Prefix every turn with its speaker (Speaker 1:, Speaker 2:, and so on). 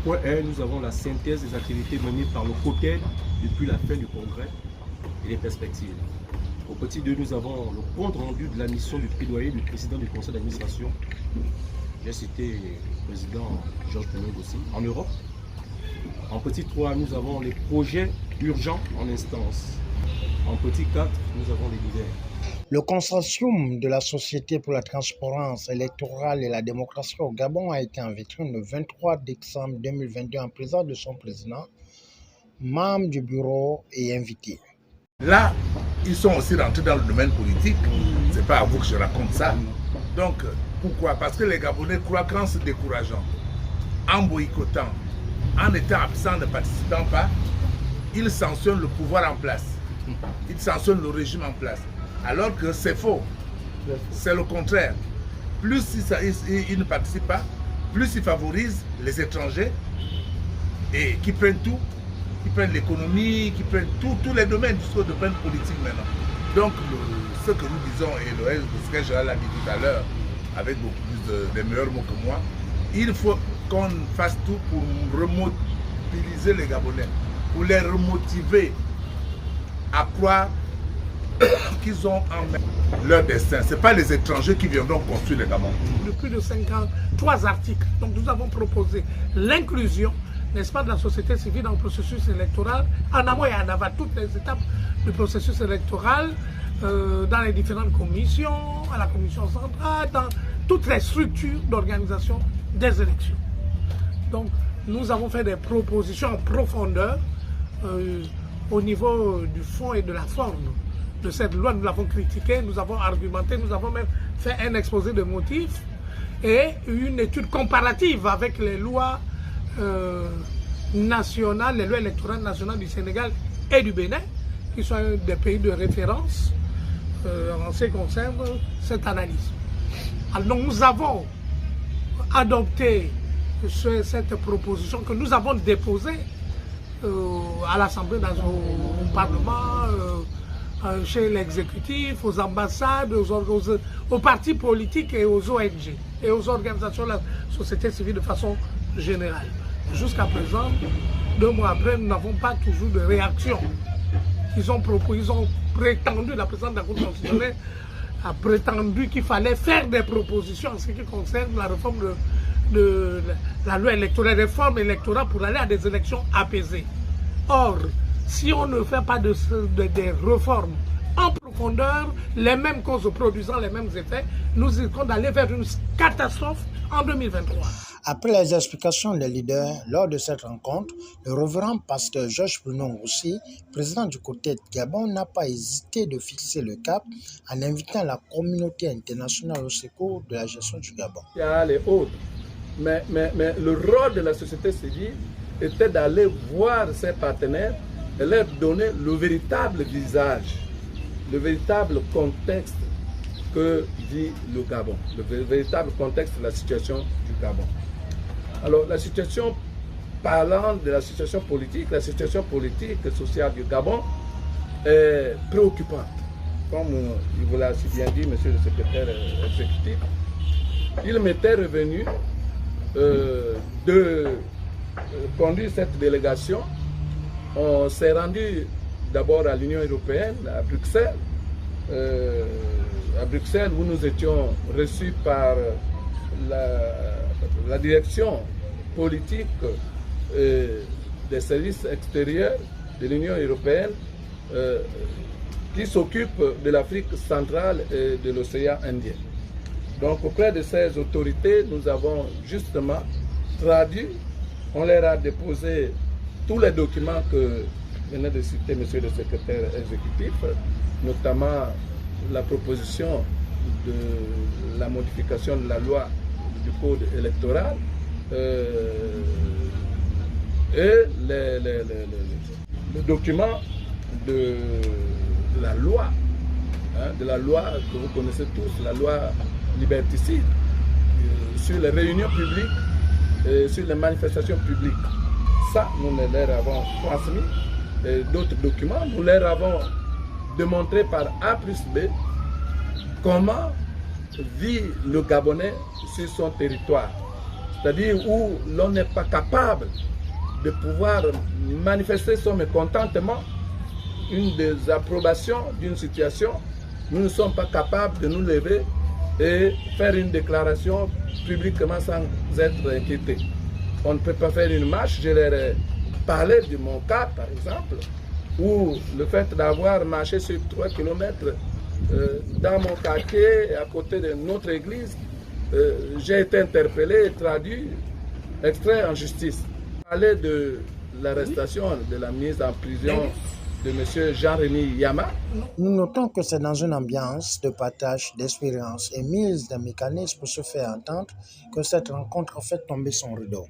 Speaker 1: point 1, nous avons la synthèse des activités menées par le COTED depuis la fin du congrès et les perspectives. Au petit 2, nous avons le compte rendu de la mission du plaidoyer du président du conseil d'administration. J'ai cité le président Georges Plenel aussi, en Europe. En petit 3, nous avons les projets urgents en instance. En petit 4, nous avons les divers.
Speaker 2: Le consortium de la Société pour la transparence électorale et la démocratie au Gabon a été en vitrine le 23 décembre 2022 en présence de son président, membre du bureau et invité.
Speaker 3: Là, ils sont aussi rentrés dans le domaine politique. C'est pas à vous que je raconte ça. Donc, pourquoi? Parce que les Gabonais croient qu'en se décourageant, en boycottant, en étant absent, ne participant pas, ils sanctionnent le pouvoir en place. Ils sanctionnent le régime en place. Alors que c'est faux. C'est le contraire. Plus ils ne participent pas, plus ils favorisent les étrangers et qui prennent tout, qui prennent l'économie, qui prennent tous les domaines jusqu'au domaine politique maintenant. Donc, ce que nous disons, et le secrétaire général l'a dit tout à l'heure, avec beaucoup plus de meilleurs mots que moi, il faut qu'on fasse tout pour remobiliser les Gabonais, pour les remotiver à croire qu'ils ont en main leur destin. Ce n'est pas les étrangers qui viendront construire le Gabon.
Speaker 4: De plus de 53 articles. Donc nous avons proposé l'inclusion, n'est-ce pas, de la société civile dans le processus électoral, en amont et en aval, toutes les étapes du processus électoral, dans les différentes commissions, à la commission centrale, dans toutes les structures d'organisation des élections. Donc nous avons fait des propositions en profondeur au niveau du fond et de la forme de cette loi. Nous l'avons critiquée, nous avons argumenté, nous avons même fait un exposé de motifs et une étude comparative avec les lois nationales, les lois électorales nationales du Sénégal et du Bénin, qui sont des pays de référence en ce qui concerne cette analyse. Alors donc nous avons adopté cette proposition que nous avons déposée à l'Assemblée, au Parlement, chez l'exécutif, aux ambassades, aux partis politiques et aux ONG et aux organisations de la société civile de façon générale. Jusqu'à présent, 2 mois après, nous n'avons pas toujours de réaction. Ils ont prétendu, la présidente de la Cour constitutionnelle a prétendu qu'il fallait faire des propositions en ce qui concerne la réforme de la loi électorale, réforme électorale pour aller à des élections apaisées. Or, si on ne fait pas des réformes en profondeur, les mêmes causes produisant les mêmes effets, nous risquons d'aller vers une catastrophe en 2023.
Speaker 2: Après les explications des leaders lors de cette rencontre, le révérend pasteur Georges Plenel aussi, président du côté de Gabon, n'a pas hésité de fixer le cap en invitant la communauté internationale au secours de la gestion du Gabon.
Speaker 5: Il y a les autres, mais le rôle de la société civile était d'aller voir ses partenaires et leur donner le véritable visage, le véritable contexte que vit le Gabon, le véritable contexte de la situation du Gabon. Alors la situation, parlant de la situation politique et sociale du Gabon est préoccupante. Comme il vous l'a si bien dit, monsieur le secrétaire exécutif, il m'était revenu de conduire cette délégation. On s'est rendu d'abord à l'Union européenne, à Bruxelles. À Bruxelles, où nous étions reçus par la direction politique des services extérieurs de l'Union européenne qui s'occupe de l'Afrique centrale et de l'océan Indien. Donc auprès de ces autorités, nous avons justement traduit, on leur a déposé tous les documents que venait de citer monsieur le secrétaire exécutif, notamment la proposition de la modification de la loi du code électoral et le document de la loi, de la loi que vous connaissez tous, la loi liberticide, sur les réunions publiques et sur les manifestations publiques. Ça, nous leur avons transmis. D'autres documents, nous leur avons démontré par A plus B comment vit le Gabonais sur son territoire. c'est-à-dire où l'on n'est pas capable de pouvoir manifester son mécontentement, une désapprobation d'une situation, nous ne sommes pas capables de nous lever et faire une déclaration publiquement sans être inquiétés. On ne peut pas faire une marche, je leur ai parlé de mon cas par exemple, où le fait d'avoir marché sur 3 km dans mon quartier, à côté de notre église, j'ai été interpellé et traduit, extrait en justice. Parler de l'arrestation, de la mise en prison de M. Jean-Rémy Yama.
Speaker 2: Nous notons que c'est dans une ambiance de partage d'expériences et mise de mécanismes pour se faire entendre que cette rencontre a fait tomber son rideau.